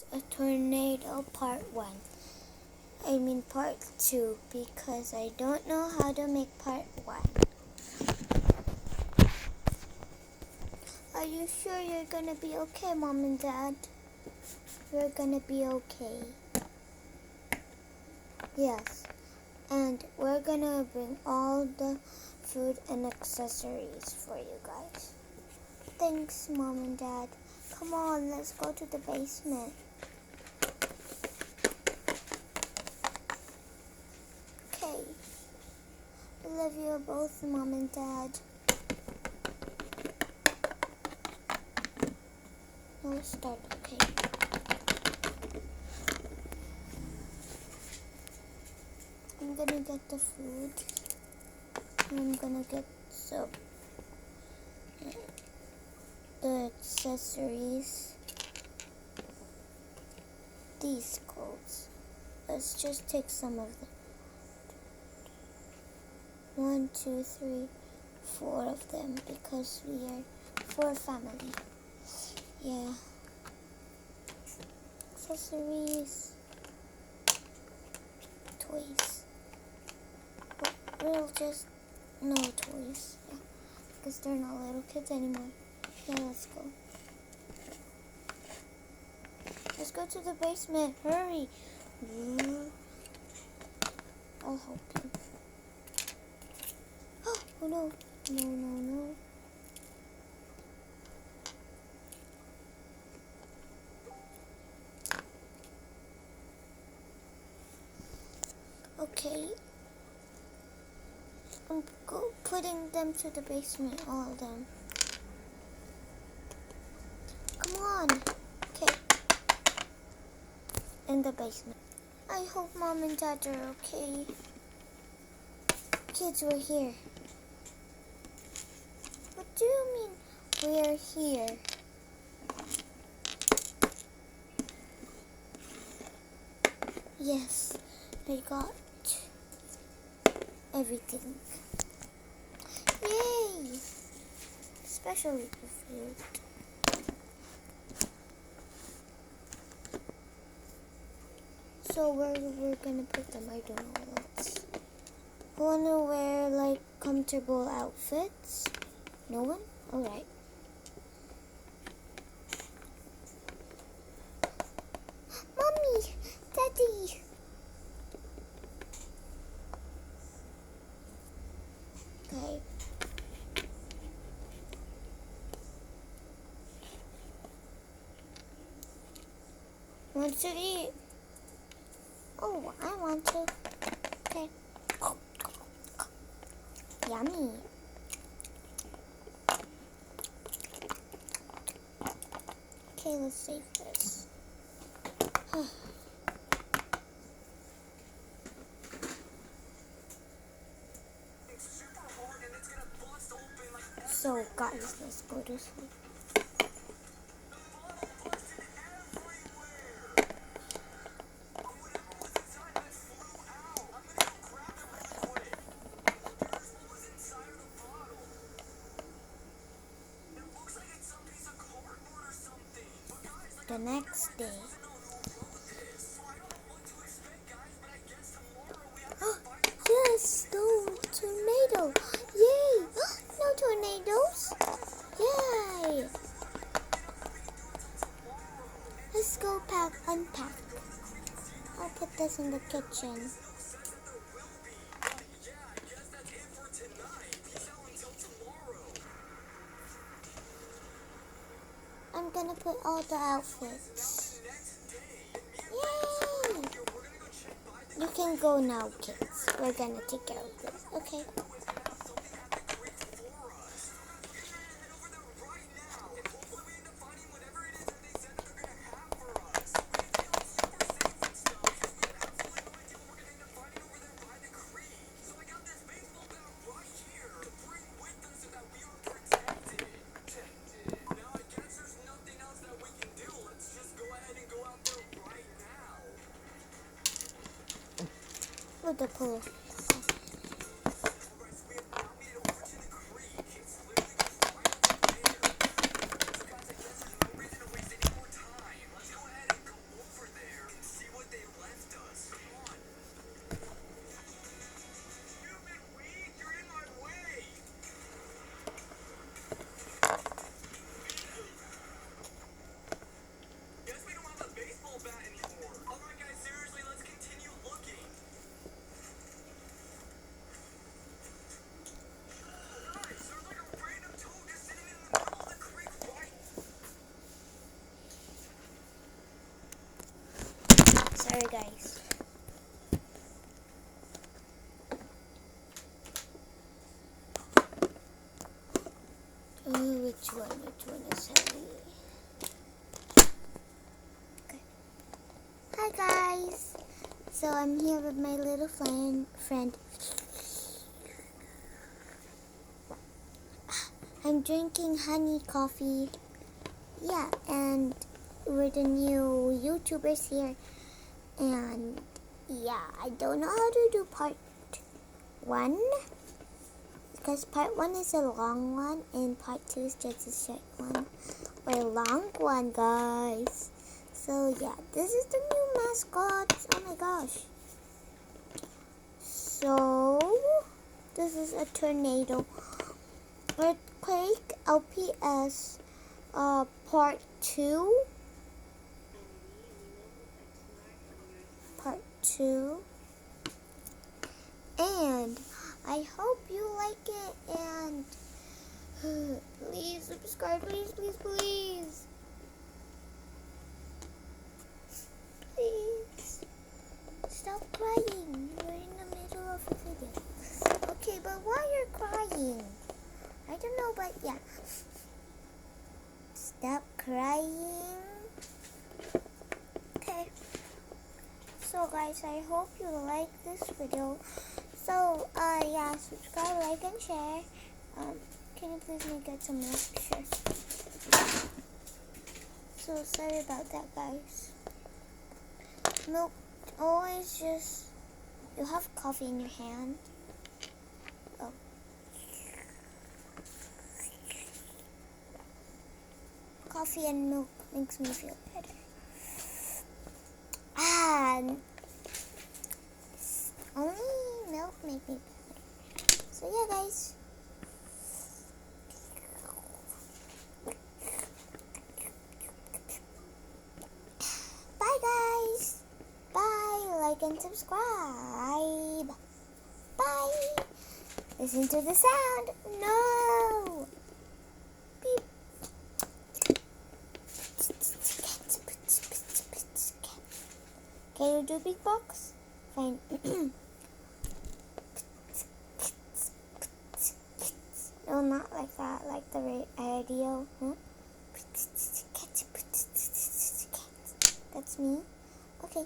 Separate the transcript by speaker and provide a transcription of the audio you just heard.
Speaker 1: is a tornado part 1. I mean part 2 because I don't know how to make part 1. Are you sure you're gonna be okay, Mom and Dad? You're gonna be okay. Yes. And we're gonna bring all the food and accessories for you guys. Thanks, Mom and Dad. Come on, let's go to the basement. Okay. I love you both, Mom and Dad. Now let's start, okay? I'm gonna get the food. I'm gonna get the accessories. These clothes. Let's just take some of them. 1, 2, 3, 4 of them because we are 4 family. Yeah. Accessories. Toys. We'll just no toys. Yeah. Because they're not little kids anymore. Yeah, let's go. Let's go to the basement. Hurry. I'll help you. Oh no. No. Okay. I'm putting them to the basement, all of them. Come on. Okay. In the basement. I hope Mom and Dad are okay. Kids, we're here. What do you mean we're here? Yes, I got everything. Yay! Especially the food. So where we're gonna put them, I don't know. Let's wanna wear like comfortable outfits? No one? Alright. Mommy! Daddy! Okay. Want to eat? Oh, I want to. Okay. Yummy. Okay, let's save this. So, guys, let's go to sleep. The next day. Yes, no tornado. Yay! No tornadoes. Yay! Let's go unpack. I'll put this in the kitchen. I'm gonna put all the outfits. Yay! You can go now, kids. We're gonna take care of this. Okay. With the pool. Sorry, guys. Which one is heavy? Okay. Hi, guys. So I'm here with my little friend. I'm drinking honey coffee. Yeah, and we're the new YouTubers here. And yeah, I don't know how to do part 1. Because part 1 is a long one and part 2 is just a short one. Or a long one, guys. So yeah, this is the new mascot. Oh my gosh. So, this is a tornado. Earthquake LPS part 2. Part 2. And I hope you like it, and please subscribe, please, please, please. Please. Stop crying. You're in the middle of a video. Okay, but why you're crying? I don't know, but yeah. Stop crying. Okay. So guys, I hope you like this video. So, yeah, subscribe, like, and share. Can you please make it some milk? Sure. So sorry about that, guys. Milk always just... You have coffee in your hand. Oh. Coffee and milk makes me feel better. Only milk makes me better. So yeah, guys. Bye, guys. Bye. Like and subscribe. Bye. Listen to the sound. No. Beep. Can you do big box? Fine. No, not like that. Like the radio. Huh? That's me. Okay.